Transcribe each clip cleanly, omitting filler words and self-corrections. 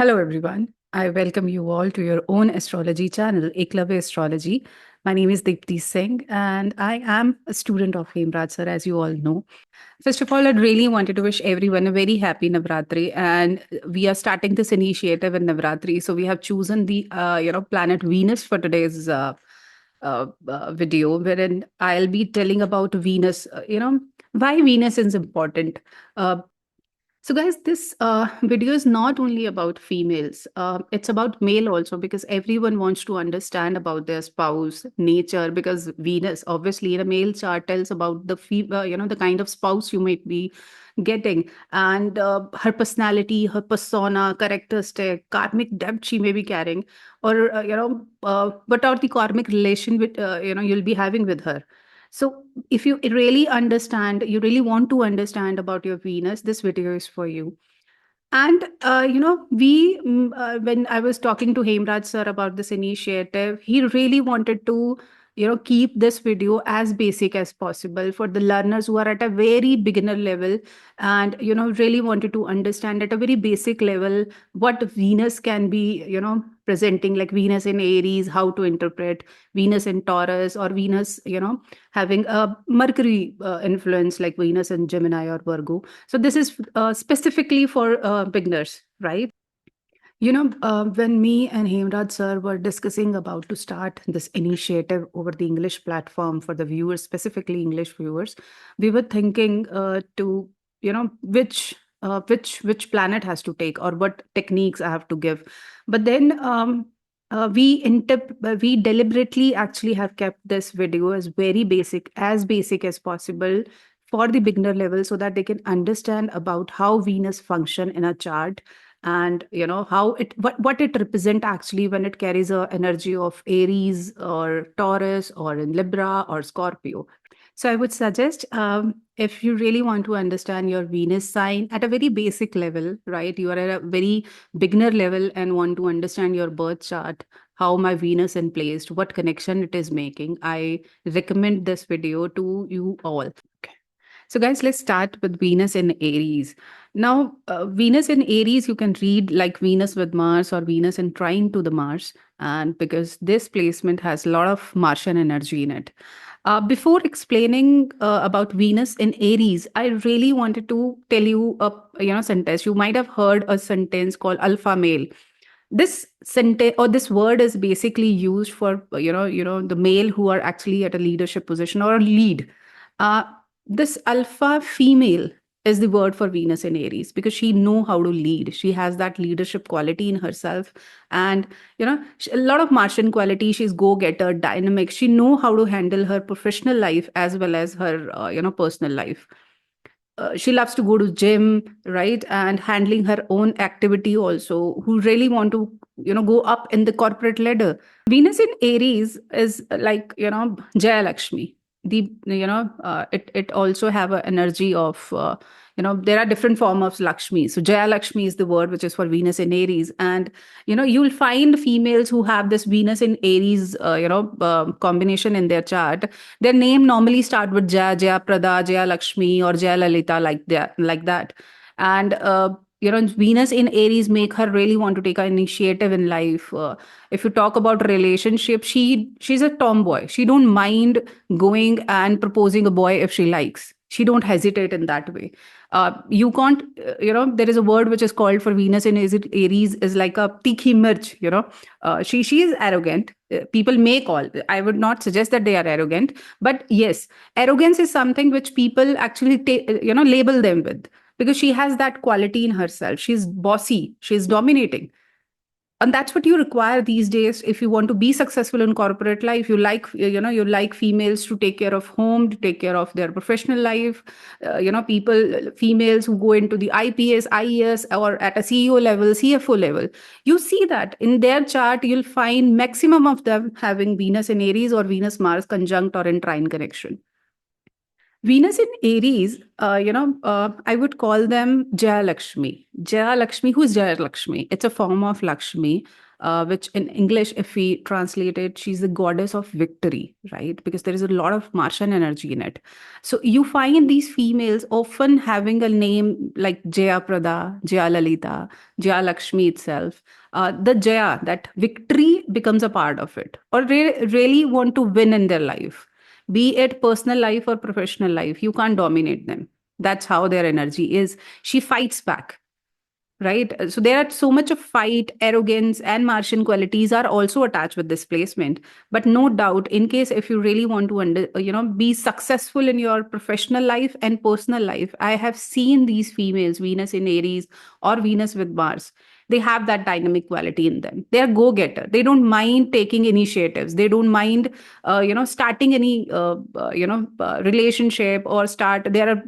Hello, everyone. I welcome you all to your own astrology channel, Eklavya Astrology. My name is Deepti Singh, and I am a student of Hemraj sir, as you all know. First of all, I'd really wanted to wish everyone a very happy Navratri, and we are starting this initiative in Navratri. So we have chosen the planet Venus for today's video, wherein I'll be telling about Venus. Why Venus is important. Uh, so, guys, this video is not only about females, it's about male also because everyone wants to understand about their spouse, nature, because Venus, obviously, in a male chart tells about the kind of spouse you might be getting and her personality, her persona, characteristic, karmic debt she may be carrying, or, what are the karmic relation with, you'll be having with her. So if you really understand, you really want to understand about your Venus, this video is for you. And when I was talking to Hemraj sir about this initiative, he really wanted to, keep this video as basic as possible for the learners who are at a very beginner level, and really wanted to understand at a very basic level what Venus can be, presenting, like Venus in Aries, how to interpret Venus in Taurus, or Venus, having a Mercury influence like Venus in Gemini or Virgo. So this is specifically for beginners, right? When me and Hemraj sir were discussing about to start this initiative over the English platform for the viewers, specifically English viewers, we were thinking to, which planet has to take or what techniques I have to give. But then we deliberately actually have kept this video as basic as possible for the beginner level so that they can understand about how Venus function in a chart, and how what it represent actually when it carries a energy of Aries or Taurus or in Libra or Scorpio. So I would suggest, if you really want to understand your Venus sign at a very basic level, right? You are at a very beginner level and want to understand your birth chart, how my Venus in placed, what connection it is making. I recommend this video to you all. Okay. So, guys, let's start with Venus in Aries. Now, Venus in Aries, you can read like Venus with Mars or Venus in trine to the Mars, and because this placement has a lot of Martian energy in it. Before explaining about Venus in Aries, I really wanted to tell you a sentence. You might have heard a sentence called alpha male. This sentence or this word is basically used for the male who are actually at a leadership position or a lead. uh, this alpha female is the word for Venus in Aries because she know how to lead. She has that leadership quality in herself, and a lot of Martian quality. She's go-getter, dynamic. She know how to handle her professional life as well as her personal life. She loves to go to gym, right, and handling her own activity also, who really want to go up in the corporate ladder. Venus in Aries is like Jaya Lakshmi. It also have an energy of there are different form of Lakshmi. So Jaya Lakshmi is the word which is for Venus in Aries, and you'll find females who have this Venus in Aries combination in their chart. Their name normally start with Jaya, Jaya Prada, Jaya Lakshmi, or Jaya Lalita, like that. And Venus in Aries make her really want to take an initiative in life. If you talk about relationship, she's a tomboy. She don't mind going and proposing a boy if she likes. She don't hesitate in that way. You can't, there is a word which is called for Venus in Aries is like a tikhi mirch. She is arrogant. People may call. I would not suggest that they are arrogant, but yes, arrogance is something which people actually label them with, because she has that quality in herself. She's bossy. She's dominating, and that's what you require these days if you want to be successful in corporate life. You like females to take care of home, to take care of their professional life. Females who go into the IPS, IES, or at a CEO level, CFO level. You see that in their chart, you'll find maximum of them having Venus in Aries or Venus Mars conjunct or in trine connection. Venus in Aries, I would call them Jaya Lakshmi. Jaya Lakshmi, who's Jaya Lakshmi? It's a form of Lakshmi, which in English, if we translate it, she's the goddess of victory, right? Because there is a lot of Martian energy in it. So you find these females often having a name like Jaya Prada, Jaya Lalita, Jaya Lakshmi itself. The Jaya, that victory becomes a part of it, or really want to win in their life, be it personal life or professional life. You can't dominate them. That's how their energy is. She fights back, right? So there are so much of fight, arrogance, and Martian qualities are also attached with this placement. But no doubt, in case if you really want to be successful in your professional life and personal life, I have seen these females, Venus in Aries or Venus with Mars, they have that dynamic quality in them. They are go-getter. They don't mind taking initiatives. They don't mind starting any relationship, or start there are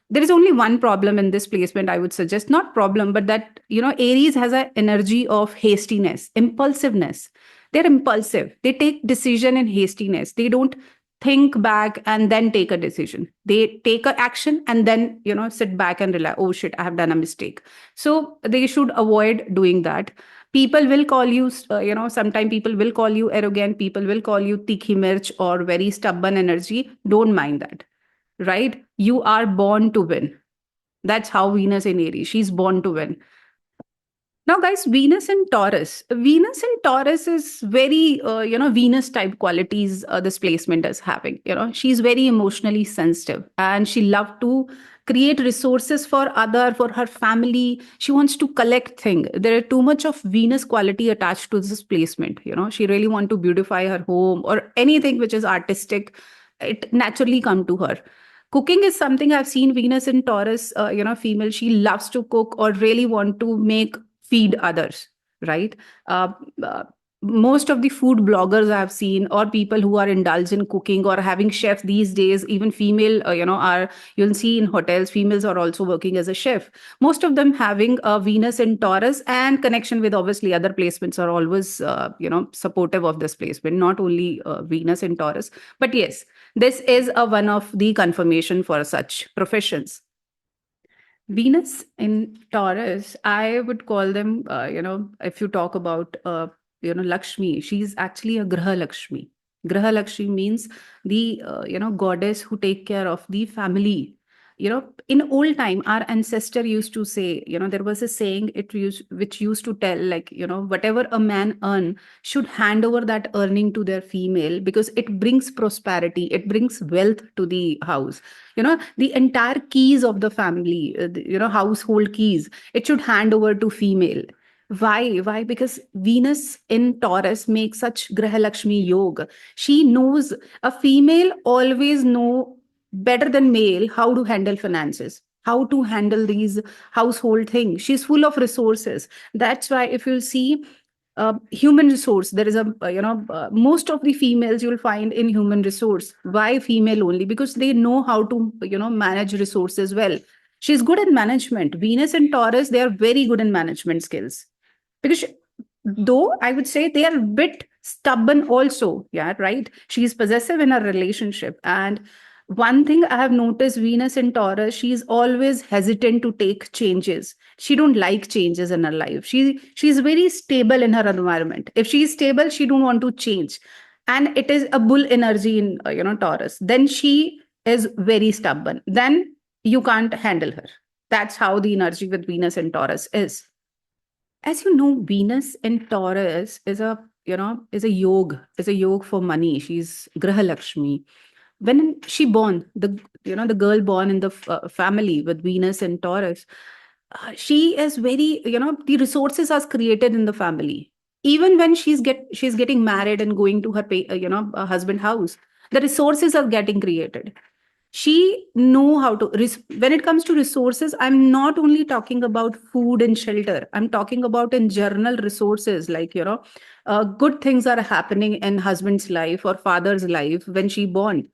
there is only one problem in this placement, I would suggest. Not problem, but that Aries has an energy of hastiness, impulsiveness. They're impulsive. They take decision in hastiness. They don't think back and then take a decision. They take a action and then sit back and realize, oh shit, I have done a mistake. So they should avoid doing that. People will call you, sometimes people will call you arrogant, people will call you tikhi mirch or very stubborn energy. Don't mind that, right? You are born to win. That's how Venus in Aries, she's born to win. Now, guys, Venus in Taurus. Venus in Taurus is very, Venus type qualities this placement is having. She's very emotionally sensitive and she loves to create resources for her family. She wants to collect things. There are too much of Venus quality attached to this placement. She really want to beautify her home or anything which is artistic. It naturally come to her. Cooking is something I've seen Venus in Taurus, female. She loves to cook or really want to make feed others, right? Uh, uh, Most of the food bloggers I've seen, or people who are indulged in cooking or having chefs these days, even female, are, you'll see in hotels, females are also working as a chef. Most of them having a Venus in Taurus, and connection with obviously other placements are always, supportive of this placement, not only Venus in Taurus. But yes, this is a one of the confirmation for such professions. Venus in Taurus, I would call them, if you talk about, Lakshmi, she's actually a Graha Lakshmi. Graha Lakshmi means the, goddess who take care of the family. In old time, our ancestor used to say, there was a saying which used to tell, like, whatever a man earn should hand over that earning to their female, because it brings prosperity, it brings wealth to the house. The entire keys of the family, household keys, it should hand over to female. Why? Because Venus in Taurus makes such Graha Lakshmi yoga. She knows, a female always know better than male how to handle finances, how to handle these household things. She's full of resources. That's why if you'll see, human resource, there is a most of the females you'll find in human resource. Why female only? Because they know how to manage resources well. She's good at management. Venus and Taurus, they are very good in management skills. Because though I would say they are a bit stubborn also, yeah, right? She's possessive in a relationship. And one thing I have noticed, Venus in Taurus, she's always hesitant to take changes. She don't like changes in her life. She's very stable in her environment. If she's stable, she don't want to change. And it is a bull energy in Taurus. Then she is very stubborn. Then you can't handle her. That's how the energy with Venus and Taurus is. As you know, Venus in Taurus is a is a yoga for money. She's Graha Lakshmi. When she born, the girl born in the family with Venus and Taurus, she is very, the resources are created in the family. Even when she's getting married and going to her husband house, the resources are getting created. She know how to when it comes to resources, I'm not only talking about food and shelter, I'm talking about in general resources, like good things are happening in husband's life or father's life. When she born,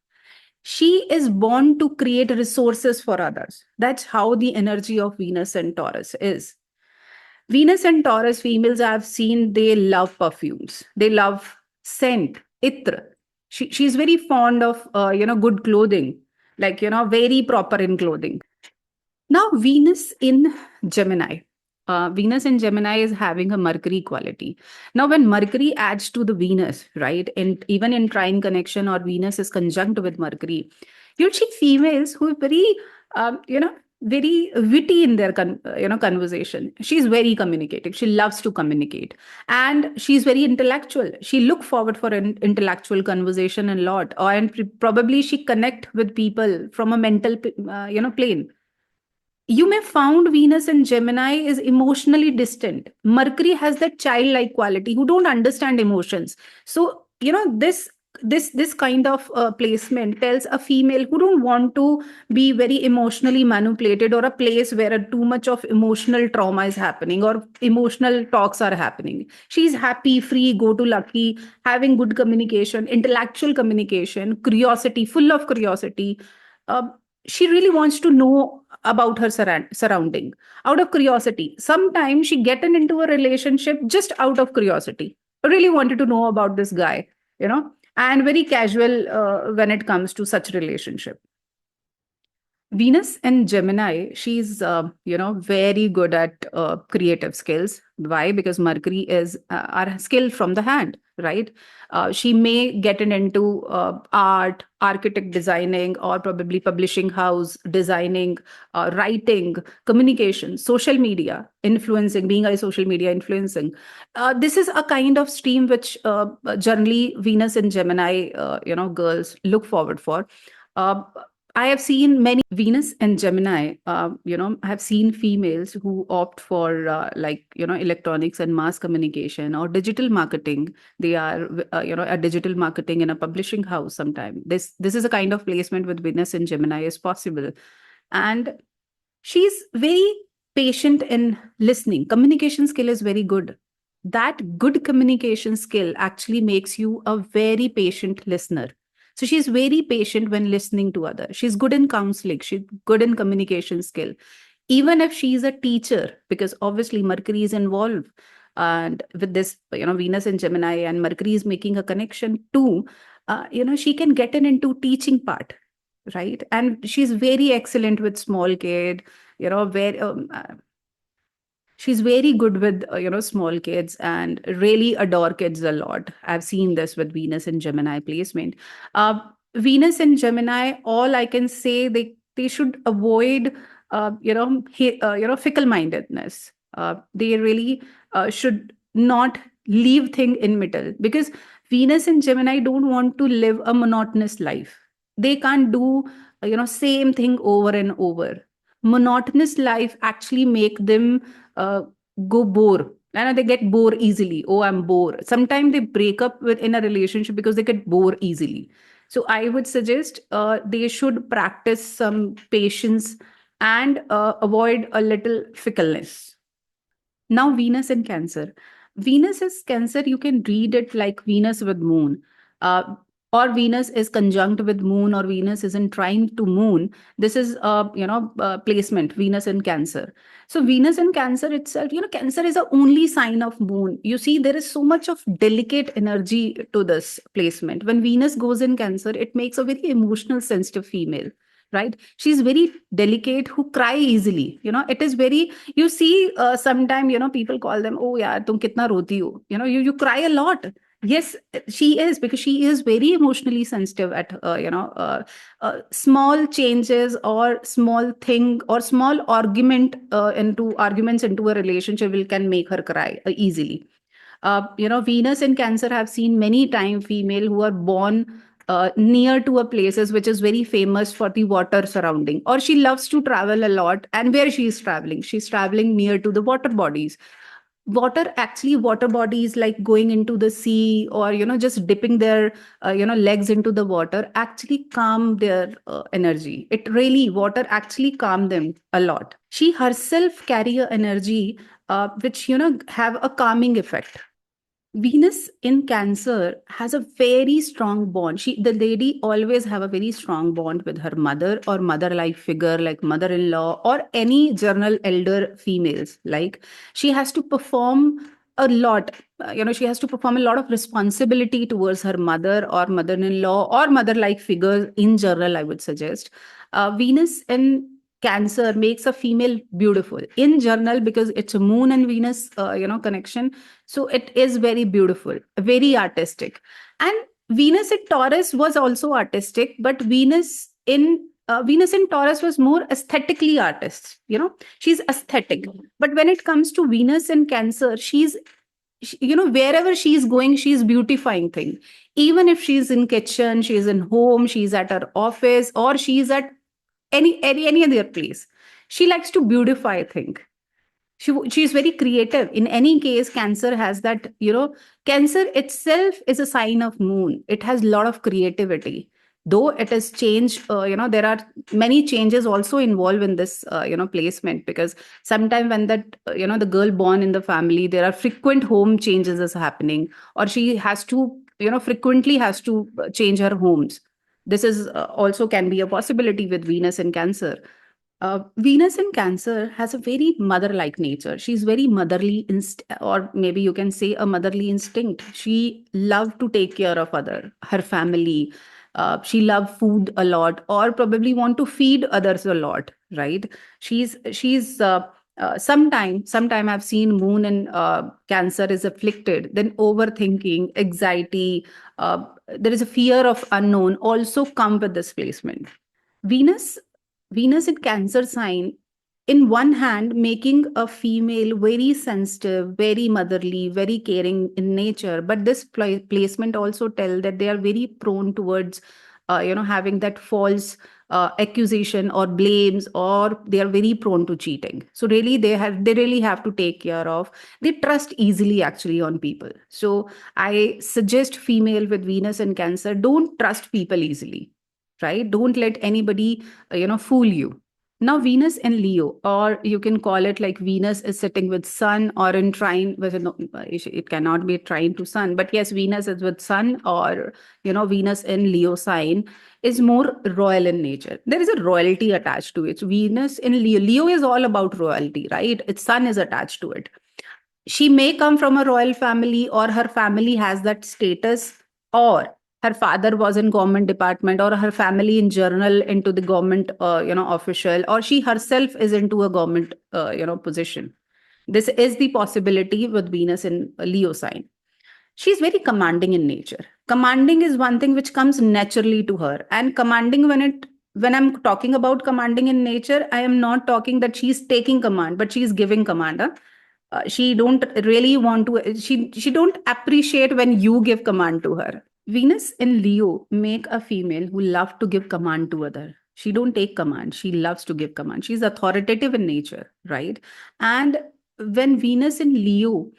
she is born to create resources for others. That's how the energy of Venus and Taurus is. Venus and Taurus females I've seen, they love perfumes. They love scent, itra. She's very fond of, good clothing. like, very proper in clothing. Now, Venus in Gemini. Venus in Gemini is having a Mercury quality. Now, when Mercury adds to the Venus, right, and even in trine connection or Venus is conjunct with Mercury, you'll see females who are very, very witty in their, conversation. She's very communicative. She loves to communicate, and she's very intellectual. She look forward for an intellectual conversation a lot, or and probably she connect with people from a mental, plane. You may found Venus in Gemini is emotionally distant. Mercury has that childlike quality who don't understand emotions. So, this kind of placement tells a female who don't want to be very emotionally manipulated, or a place where too much of emotional trauma is happening or emotional talks are happening. She's happy, free, go to lucky, having good communication, intellectual communication, curiosity, full of curiosity. Uh, she really wants to know about her surrounding out of curiosity. Sometimes she gotten into a relationship just out of curiosity. I really wanted to know about this guy, and very casual when it comes to such relationship. Venus and Gemini, she's very good at creative skills. Why? Because Mercury is our skill from the hand, right? She may get into art, architect designing, or probably publishing house designing, writing, communication, social media influencing, being a social media influencing. This is a kind of stream which generally Venus and Gemini, girls look forward for. Uh, I have seen many Venus and Gemini, I have seen females who opt for electronics and mass communication or digital marketing. They are, a digital marketing in a publishing house sometime. This is a kind of placement with Venus and Gemini is possible. And she's very patient in listening. Communication skill is very good. That good communication skill actually makes you a very patient listener. So she's very patient when listening to others. She's good in counseling. She's good in communication skill. Even if she's a teacher, because obviously Mercury is involved. And with this, Venus and Gemini and Mercury is making a connection too, she can get into teaching part, right? And she's very excellent with small kid, where she's very good with small kids and really adore kids a lot. I've seen this with Venus and Gemini placement. uh, Venus and Gemini, all I can say, they should avoid fickle mindedness. They really should not leave thing in middle, because Venus and Gemini don't want to live a monotonous life. They can't do same thing over and over. Monotonous life actually make them uh, go bore, and they get bored easily. Oh, I'm bored. Sometimes they break up with in a relationship because they get bored easily. So I would suggest they should practice some patience and avoid a little fickleness. Now, Venus in Cancer. Venus is Cancer, you can read it like Venus with Moon. Uh, or Venus is conjunct with Moon, or Venus is in trine to Moon. This is placement, Venus in Cancer. So Venus in Cancer itself, Cancer is the only sign of Moon. You see, there is so much of delicate energy to this placement. When Venus goes in Cancer, it makes a very emotional, sensitive female, right? She's very delicate, who cry easily. It is very, you see, sometime, people call them, oh yeah, tum kitna roti ho. You cry a lot. Yes, she is, because she is very emotionally sensitive at, small changes or small thing or small into arguments into a relationship will can make her cry easily. Venus in Cancer have seen many time female who are born near to a places which is very famous for the water surrounding, or she loves to travel a lot. And where she's traveling near to the water bodies. Water bodies, like going into the sea, or just dipping their legs into the water, actually calm their energy. It really, water actually calm them a lot. She herself carry a energy which have a calming effect. Venus in Cancer has a very strong bond. The lady always have a very strong bond with her mother or mother-like figure, like mother-in-law or any general elder females. Like, she has to perform a lot. She has to perform a lot of responsibility towards her mother or mother-in-law or mother-like figures in general, I would suggest. Venus in Cancer makes a female beautiful in general because it's a moon and Venus, connection. So it is very beautiful, very artistic. And Venus in Taurus was also artistic, but Venus in Taurus was more aesthetically artist. She's aesthetic. But when it comes to Venus in Cancer, wherever she's going, she's beautifying things. Even if she's in kitchen, she's in home, she's at her office, or she's at any other place, she likes to beautify things. She's very creative. In any case, Cancer has that, Cancer itself is a sign of moon. It has a lot of creativity. Though it has changed, there are many changes also involved in this, placement, because sometimes when that, the girl born in the family, there are frequent home changes is happening, or she has to, frequently has to change her homes. This is also can be a possibility with Venus in Cancer. Venus in Cancer has a very mother-like nature. She's very motherly, or maybe you can say a motherly instinct. She loves to take care of her family. She loves food a lot, or probably want to feed others a lot, right? She's sometime I've seen Moon in Cancer is afflicted. Then overthinking, anxiety, there is a fear of unknown also come with this placement. Venus Venus in Cancer sign, in one hand, making a female very sensitive, very motherly, very caring in nature. But this placement also tell that they are very prone towards, having that false accusation or blames, or they are very prone to cheating. So really, they really have to take care of. They trust easily actually on people. So I suggest female with Venus and Cancer, don't trust people easily, right? Don't let anybody fool you. Now Venus in Leo, or you can call it like Venus is sitting with Sun or in trine with it cannot be trine to Sun, but yes, Venus is with Sun, or Venus in Leo sign is more royal in nature. There is a royalty attached to it. Venus in Leo is all about royalty, right? Its Sun is attached to it. She may come from a royal family, or her family has that status, or her father was in government department, or her family in general into the government official, or she herself is into a government position. This is the possibility with Venus in Leo sign. She's very commanding in nature. Commanding is one thing which comes naturally to her. And commanding, when I'm talking about commanding in nature, I am not talking that she's taking command, but she's giving command. She don't really want to, she don't appreciate when you give command to her. Venus in Leo make a female who love to give command to other. She don't take command, she loves to give command. She's authoritative in nature, right? And when Venus in Leo,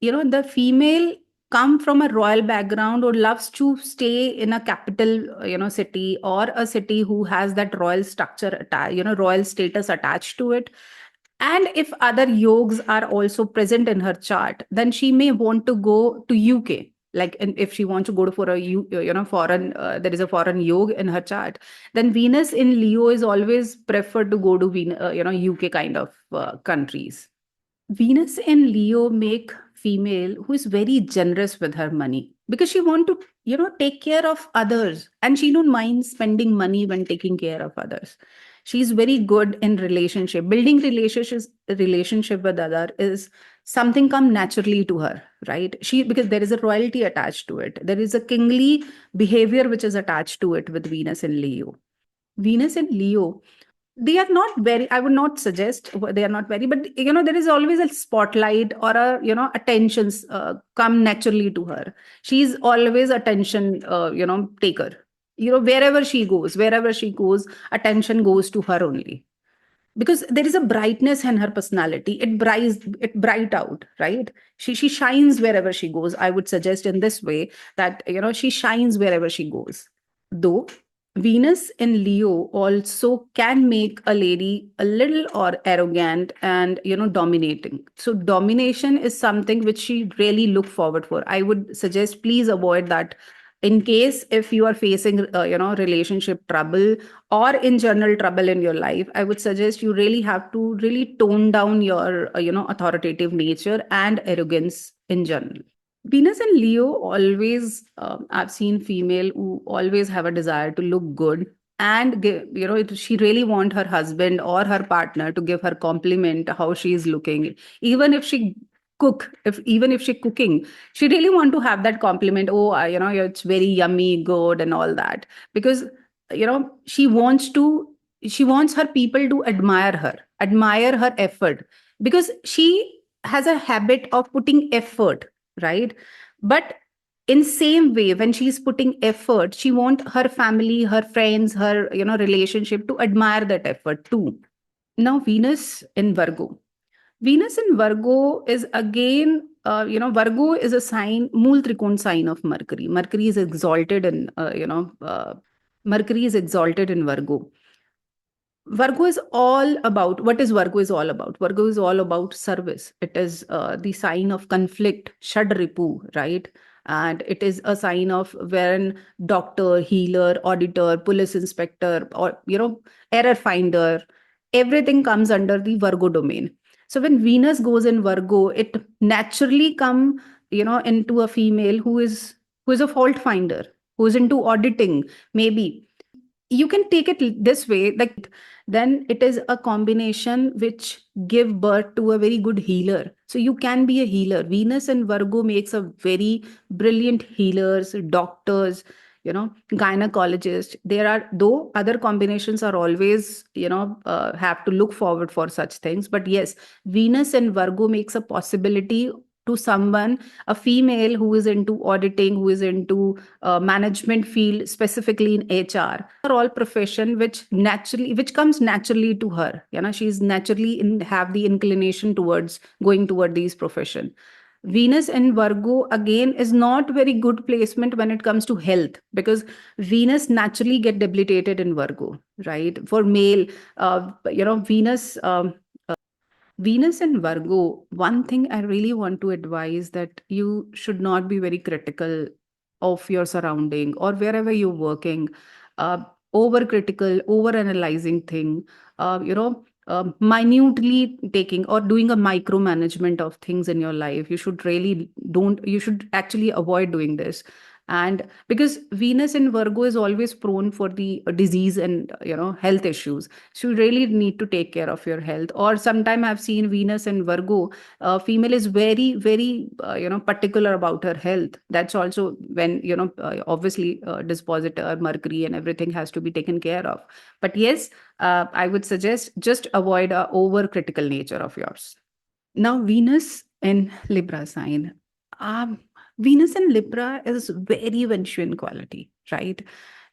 the female come from a royal background or loves to stay in a capital city, or a city who has that royal structure royal status attached to it. And if other yogs are also present in her chart, then she may want to go to UK. Like, and if she wants to go to for a foreign, there is a foreign yoga in her chart, then Venus in Leo is always preferred to go to UK kind of countries. Venus in Leo make female who is very generous with her money, because she want to, take care of others, and she don't mind spending money when taking care of others. She's very good in relationship. Building relationship with other is something come naturally to her, right? Because there is a royalty attached to it. There is a kingly behavior which is attached to it with Venus in Leo. Venus in Leo, they are not very, I would not suggest they are not very, but there is always a spotlight or a attentions come naturally to her. She's always attention taker. Wherever she goes, attention goes to her only, because there is a brightness in her personality. It bright out, right? She shines wherever she goes. I would suggest in this way that she shines wherever she goes. Though Venus in Leo also can make a lady a little or arrogant and dominating. So domination is something which she really look forward for. I would suggest please avoid that In case if you are facing relationship trouble or in general trouble in your life, I would suggest you really have to really tone down your authoritative nature and arrogance in general. Venus and Leo always, I've seen female who always have a desire to look good, and she really want her husband or her partner to give her compliment how she is looking, even if she even if she cooking, she really want to have that compliment. Oh, it's very yummy, good, and all that, because she wants her people to admire her effort, because she has a habit of putting effort, right? But in same way, when she's putting effort, she want her family, her friends, her relationship to admire that effort too. Now Venus in Virgo is again, Virgo is a sign, Mool Trikon sign of Mercury. Mercury is exalted in Virgo. Virgo is all about, what is Virgo is all about? Virgo is all about service. It is the sign of conflict, Shadripu, right? And it is a sign of when doctor, healer, auditor, police inspector, or, error finder, everything comes under the Virgo domain. So when Venus goes in Virgo, it naturally come, into a female who is a fault finder, who is into auditing, maybe. You can take it this way, like, then it is a combination which give birth to a very good healer. So you can be a healer. Venus and Virgo makes a very brilliant healers, doctors, gynecologists. There are, though other combinations are always, have to look forward for such things, but yes, Venus and Virgo makes a possibility to someone, a female who is into auditing, who is into management field, specifically in HR, are all profession which comes naturally to her. She's naturally have the inclination towards going toward these profession. Venus and Virgo again is not very good placement when it comes to health, because Venus naturally get debilitated in Virgo, right? For male, Venus and Virgo, one thing I really want to advise, that you should not be very critical of your surrounding or wherever you're working. Over critical, over analyzing thing, minutely taking or doing a micromanagement of things in your life. You should actually avoid doing this. And because Venus in Virgo is always prone for the disease and health issues, so you really need to take care of your health. Or sometime I've seen Venus and Virgo, female is very very particular about her health. That's also when obviously dispositor, Mercury, and everything has to be taken care of. But yes, I would suggest just avoid a over critical nature of yours. Now, Venus in Libra sign. Um, Venus in Libra is very Venusian quality, right?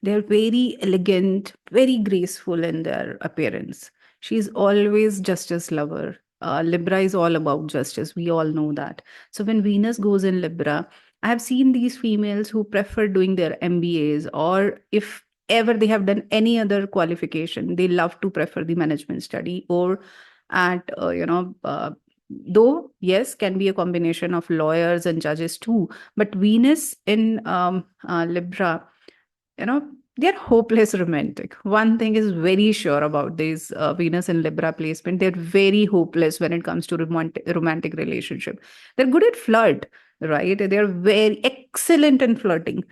They're very elegant, very graceful in their appearance. She's always justice lover. Libra is all about justice. We all know that. So when Venus goes in Libra, I have seen these females who prefer doing their MBAs, or if ever they have done any other qualification, they love to prefer the management study, or at though yes, can be a combination of lawyers and judges too, but Venus in Libra, you know they're hopeless romantic. One thing is very sure about these Venus and Libra placement: they're very hopeless when it comes to romantic relationship. They're good at flirt, right? They're very excellent in flirting,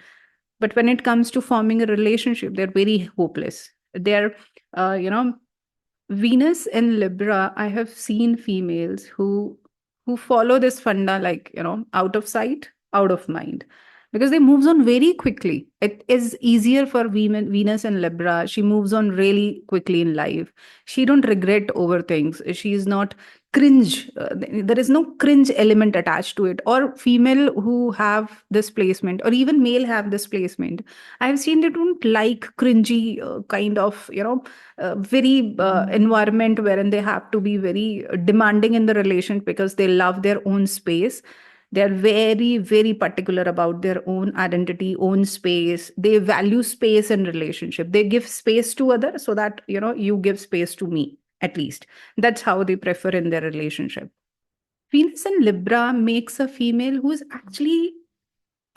but when it comes to forming a relationship, they're very hopeless. They're you know Venus in Libra, I have seen females who follow this funda, like, out of sight, out of mind, because they moves on very quickly. It is easier for women, Venus in Libra. She moves on really quickly in life. She don't regret over things. She is not cringe. There is no cringe element attached to it. Or female who have this placement, or even male have this placement, I've seen they don't like cringy kind of, very environment wherein they have to be very demanding in the relation, because they love their own space. They're very very particular about their own identity, own space. They value space in relationship. They give space to others, so that you give space to me, at least. That's how they prefer in their relationship. Venus in Libra makes a female who is actually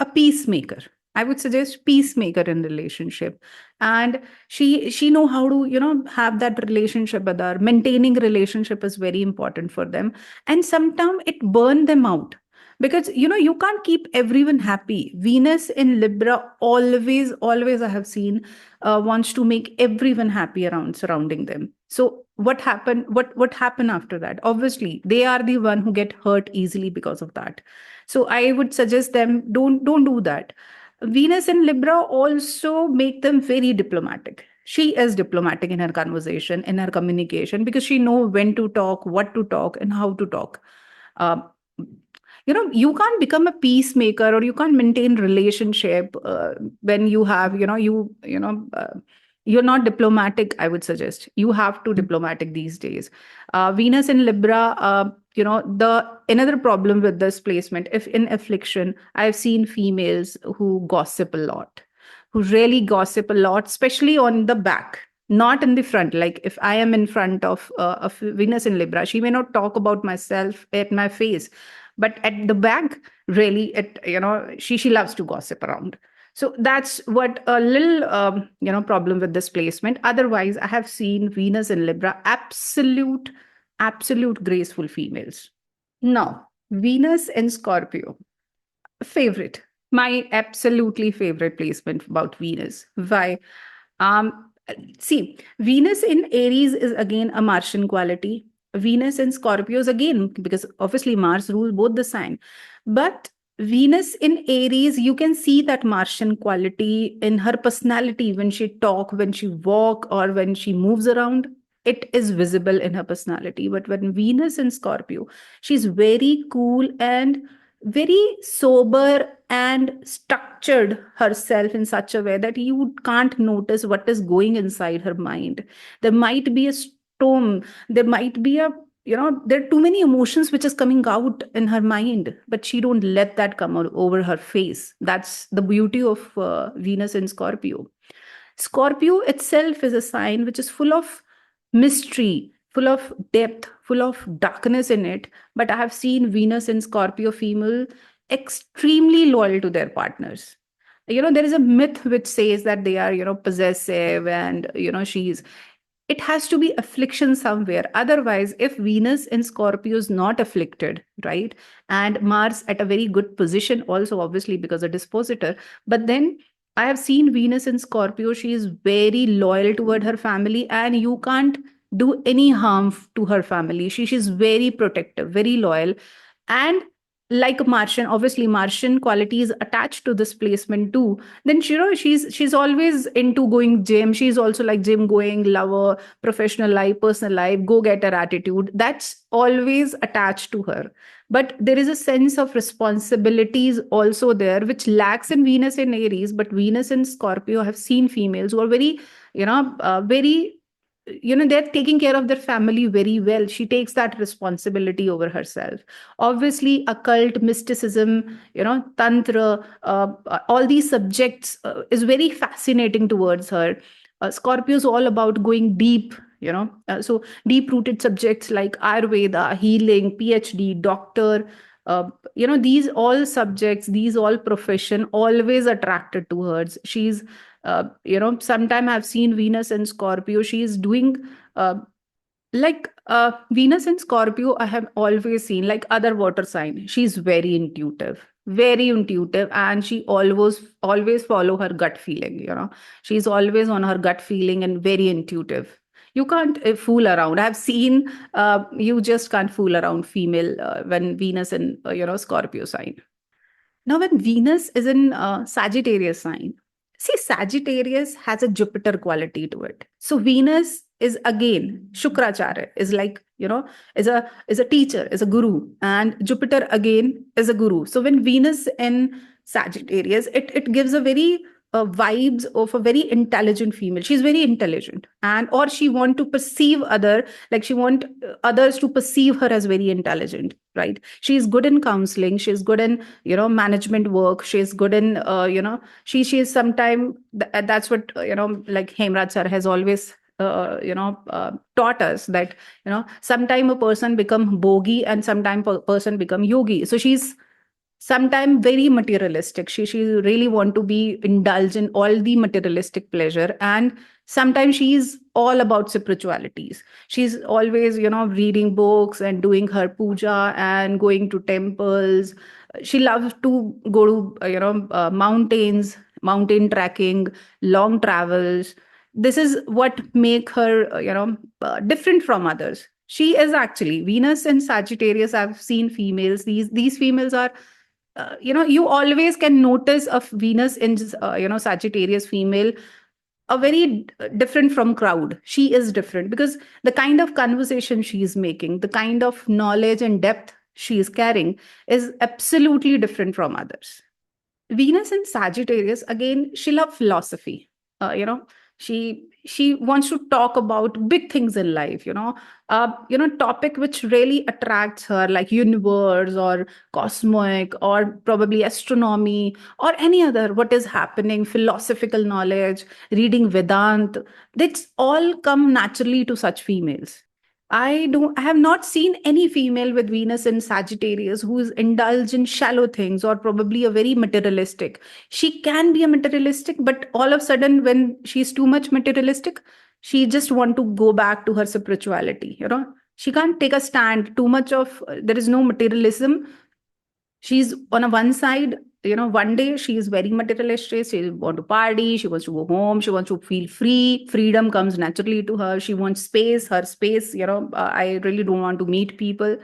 a peacemaker. I would suggest peacemaker in relationship. And she know how to, have that relationship with her. Maintaining relationship is very important for them. And sometimes it burn them out. Because you can't keep everyone happy. Venus in Libra always I have seen wants to make everyone happy around surrounding them. So what happened after that? Obviously, they are the one who get hurt easily because of that. So I would suggest them, don't do that. Venus in Libra also make them very diplomatic. She is diplomatic in her conversation, in her communication, because she know when to talk, what to talk, and how to talk. Um, you can't become a peacemaker, or you can't maintain relationship when you have, you're not diplomatic. I would suggest you have to diplomatic these days. Venus in Libra, the another problem with this placement, if in affliction, I've seen females who gossip a lot, who really gossip a lot, especially on the back, not in the front. Like if I am in front of Venus in Libra, she may not talk about myself at my face, but at the back, really, she loves to gossip around. So that's what a little problem with this placement. Otherwise, I have seen Venus in Libra absolute graceful females. Now, Venus in Scorpio, favorite, my absolutely favorite placement about Venus. Why? Um, See, Venus in Aries is again a Martian quality. Venus in Scorpios again, because obviously Mars rules both the sign. But Venus in Aries, you can see that Martian quality in her personality when she talk, when she walk, or when she moves around. It is visible in her personality. But when Venus in Scorpio, she's very cool and very sober and structured herself in such a way that you can't notice what is going inside her mind. There might be a storm, there might be a, there are too many emotions which is coming out in her mind, but she don't let that come out over her face. That's the beauty of Venus in Scorpio. Scorpio itself is a sign which is full of mystery, full of depth, full of darkness in it. But I have seen Venus in Scorpio female extremely loyal to their partners. There is a myth which says that they are, possessive, and, it has to be affliction somewhere. Otherwise, if Venus in Scorpio is not afflicted, right, and Mars at a very good position, also obviously because a dispositor, but then I have seen Venus in Scorpio, she is very loyal toward her family, and you can't do any harm to her family. She's very protective, very loyal. And like Martian, obviously Martian qualities attached to this placement too. Then she's always into going gym. She's also like gym going lover, professional life, personal life, go getter attitude. That's always attached to her. But there is a sense of responsibilities also there, which lacks in Venus in Aries. But Venus in Scorpio, I have seen females who are very, very, they're taking care of their family very well. She takes that responsibility over herself. Obviously, occult, mysticism, tantra, all these subjects is very fascinating towards her. Scorpio is all about going deep, so deep rooted subjects like Ayurveda, healing, PhD, doctor. These all subjects, these all profession always attracted to her. She's sometime I've seen Venus in Scorpio, she's doing uh, Venus in Scorpio, I have always seen, like other water sign, she's very intuitive, and she always follow her gut feeling. She's always on her gut feeling and very intuitive. You can't fool around. I've seen you just can't fool around female when Venus in Scorpio sign. Now, when Venus is in Sagittarius sign, see, Sagittarius has a Jupiter quality to it. So Venus is again Shukracharya, is like, is a teacher, is a guru, and Jupiter again is a guru. So when Venus in Sagittarius, it gives a very vibes of a very intelligent female. She's very intelligent, and or she want to perceive other, like she want others to perceive her as very intelligent, right? She's good in counseling, she's good in management work, she's good in she is sometime that's what like Hemraj sir has always taught us that sometime a person become bogi and sometime person become yogi. So she's sometimes very materialistic. She really want to be indulge in all the materialistic pleasure, and sometimes she's all about spiritualities. She's always, reading books and doing her puja and going to temples. She loves to go to mountains, mountain trekking, long travels. This is what make her different from others. She is actually Venus in Sagittarius. I've seen females. These females are, you always can notice a Venus in Sagittarius female, a very different from crowd. She is different because the kind of conversation she is making, the kind of knowledge and depth she is carrying is absolutely different from others. Venus in Sagittarius, again, she loves philosophy. She wants to talk about big things in life, topic which really attracts her, like universe or cosmic or probably astronomy or any other what is happening, philosophical knowledge, reading Vedant. That's all come naturally to such females. I have not seen any female with Venus in Sagittarius who is indulged in shallow things or probably a very materialistic. She can be a materialistic, but all of a sudden, when she's too much materialistic, she just want to go back to her spirituality. She can't take a stand. Too much of there is no materialism. She's on a one side, one day she is very materialistic. She wants to party, she wants to go home, she wants to feel free. Freedom comes naturally to her. She wants space, her space. I really don't want to meet people.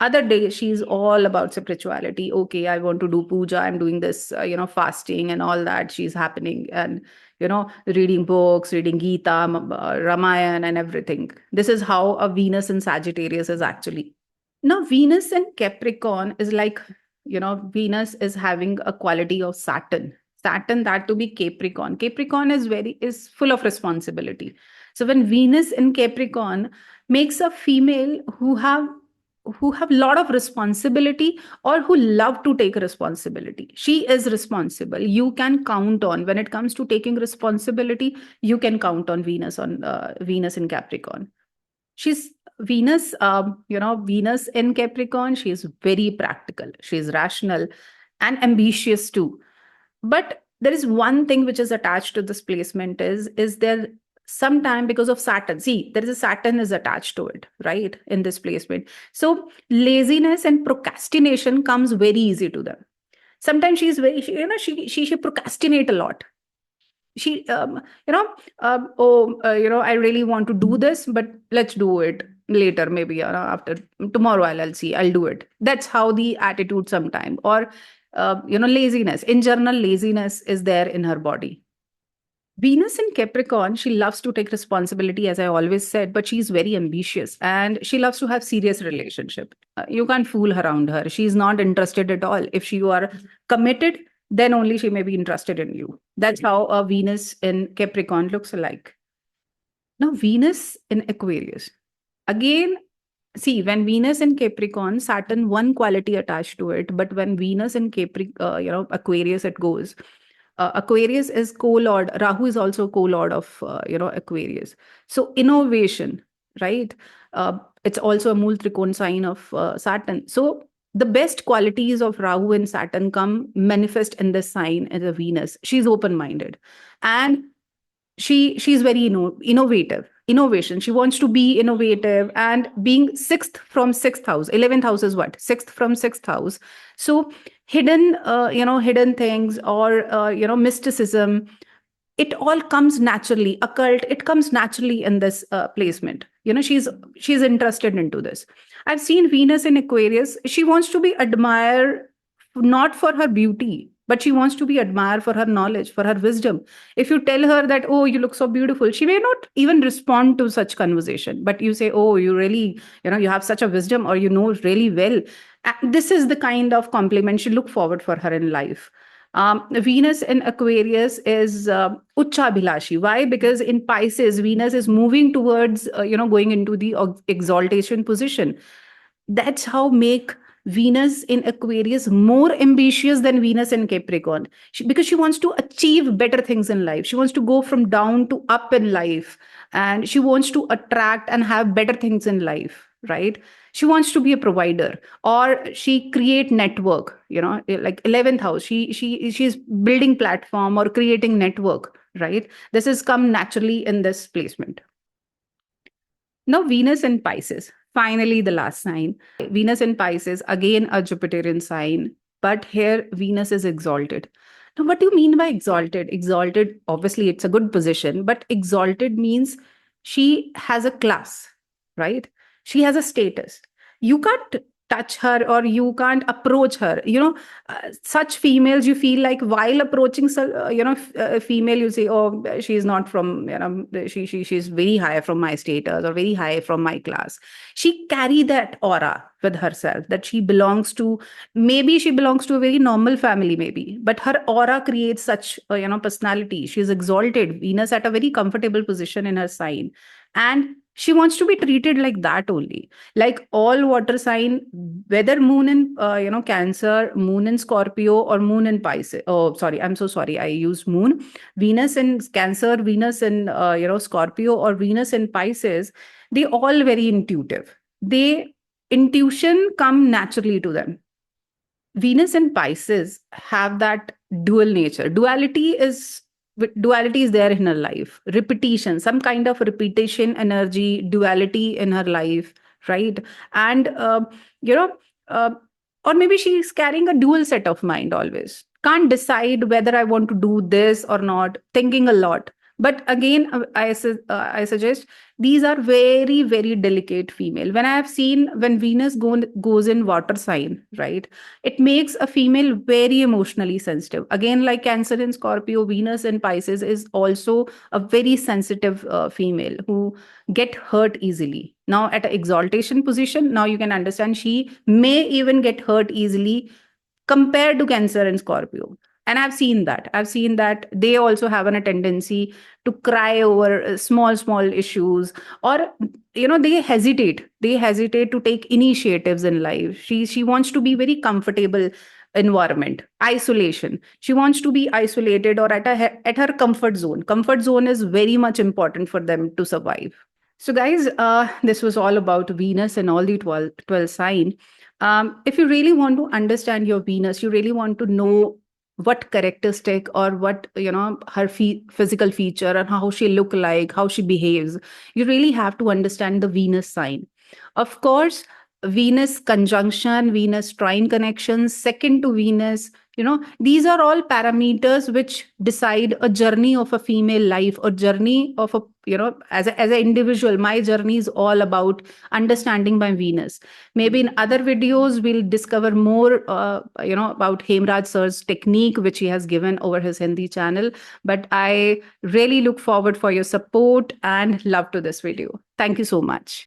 Other day she's all about spirituality. Okay, I want to do puja, I'm doing this, fasting and all that. She's happening, and reading books, reading Gita, Ramayana and everything. This is how a Venus in Sagittarius is actually. Now, Venus in Capricorn is like, Venus is having a quality of Saturn. Saturn, that to be Capricorn. Capricorn is full of responsibility. So when Venus in Capricorn makes a female who have a lot of responsibility or who love to take responsibility. She is responsible. You can count on, when it comes to taking responsibility, you can count on Venus in Capricorn. She's Venus in Capricorn. She's very practical. She's rational and ambitious too. But there is one thing which is attached to this placement is there sometime because of Saturn. See, there is a Saturn is attached to it, right? In this placement. So laziness and procrastination comes very easy to them. Sometimes she procrastinate a lot. She I really want to do this, but let's do it later, maybe after tomorrow. I'll do it. That's how the attitude sometime. Or laziness in general, laziness is there in her body. Venus in Capricorn, she loves to take responsibility, as I always said, but she's very ambitious and she loves to have serious relationship. You can't fool around her. She's not interested at all. If you are committed, then only she may be interested in you. That's how a Venus in Capricorn looks like. Now, Venus in Aquarius. Again, see, when Venus in Capricorn, Saturn, one quality attached to it, but when Venus in Aquarius, it goes. Aquarius is co-lord. Rahu is also co-lord of Aquarius. So innovation, right? It's also a Mool Trikon sign of Saturn. So the best qualities of Rahu and Saturn come manifest in this sign as a Venus. She's open-minded, and she's very innovative. Innovation. She wants to be innovative, and being sixth from sixth house. 11th house is what? Sixth from sixth house. So hidden things or mysticism, it all comes naturally. Occult, it comes naturally in this placement. She's interested into this. I've seen Venus in Aquarius. She wants to be admired not for her beauty, but she wants to be admired for her knowledge, for her wisdom. If you tell her that, oh, you look so beautiful, she may not even respond to such conversation. But you say, oh, you really, you have such a wisdom, or really well. This is the kind of compliment she look forward for her in life. Venus in Aquarius is Ucha Bhilashi. Why? Because in Pisces, Venus is moving towards, going into the exaltation position. That's how make Venus in Aquarius more ambitious than Venus in Capricorn. Because she wants to achieve better things in life. She wants to go from down to up in life. And she wants to attract and have better things in life. right? She wants to be a provider, or she create network, like 11th house. She's building platform or creating network, right? This has come naturally in this placement. Now, Venus in Pisces, finally, the last sign. Venus in Pisces, again a Jupiterian sign, but here Venus is exalted. Now, what do you mean by exalted? Exalted, obviously, it's a good position, but exalted means she has a class, right? She has a status. You can't touch her or you can't approach her. Such females, you feel like while approaching, a female, you say, oh, she's not from, she's very high from my status or very high from my class. She carry that aura with herself that she belongs to, maybe she belongs to a very normal family, maybe, but her aura creates such, personality. She's exalted. Venus at a very comfortable position in her sign. And she wants to be treated like that only, like all water sign, whether moon in Cancer, moon in Scorpio, or moon in Pisces. Oh, sorry, I'm so sorry, I used moon. Venus in Cancer, Venus in Scorpio, or Venus in Pisces, they all very intuitive. They intuition come naturally to them. Venus and Pisces have that dual nature. Duality is there in her life. Repetition, some kind of repetition energy, duality in her life, right? And you know, uh, or maybe she's carrying a dual set of mind always. Can't decide whether I want to do this or not. Thinking a lot. But again, I suggest these are very, very delicate female. When I have seen when Venus goes in water sign, right? It makes a female very emotionally sensitive. Again, like Cancer and Scorpio, Venus and Pisces is also a very sensitive female who get hurt easily. Now, at an exaltation position, now you can understand she may even get hurt easily compared to Cancer and Scorpio. And I've seen that they also have a tendency to cry over small issues, or they hesitate to take initiatives in life. She wants to be very comfortable environment, isolation. She wants to be isolated or at her comfort zone is very much important for them to survive. So, guys, this was all about Venus and all the 12 sign. If you really want to understand your Venus, you really want to know what characteristic or what, her physical feature and how she look like, how she behaves, you really have to understand the Venus sign. Of course, Venus conjunction, Venus trine connections, second to Venus, these are all parameters which decide a journey of a female life or journey of a, as an individual. My journey is all about understanding my Venus. Maybe in other videos we'll discover more about Hemraj sir's technique which he has given over his Hindi channel. But I really look forward for your support and love to this video. Thank you so much.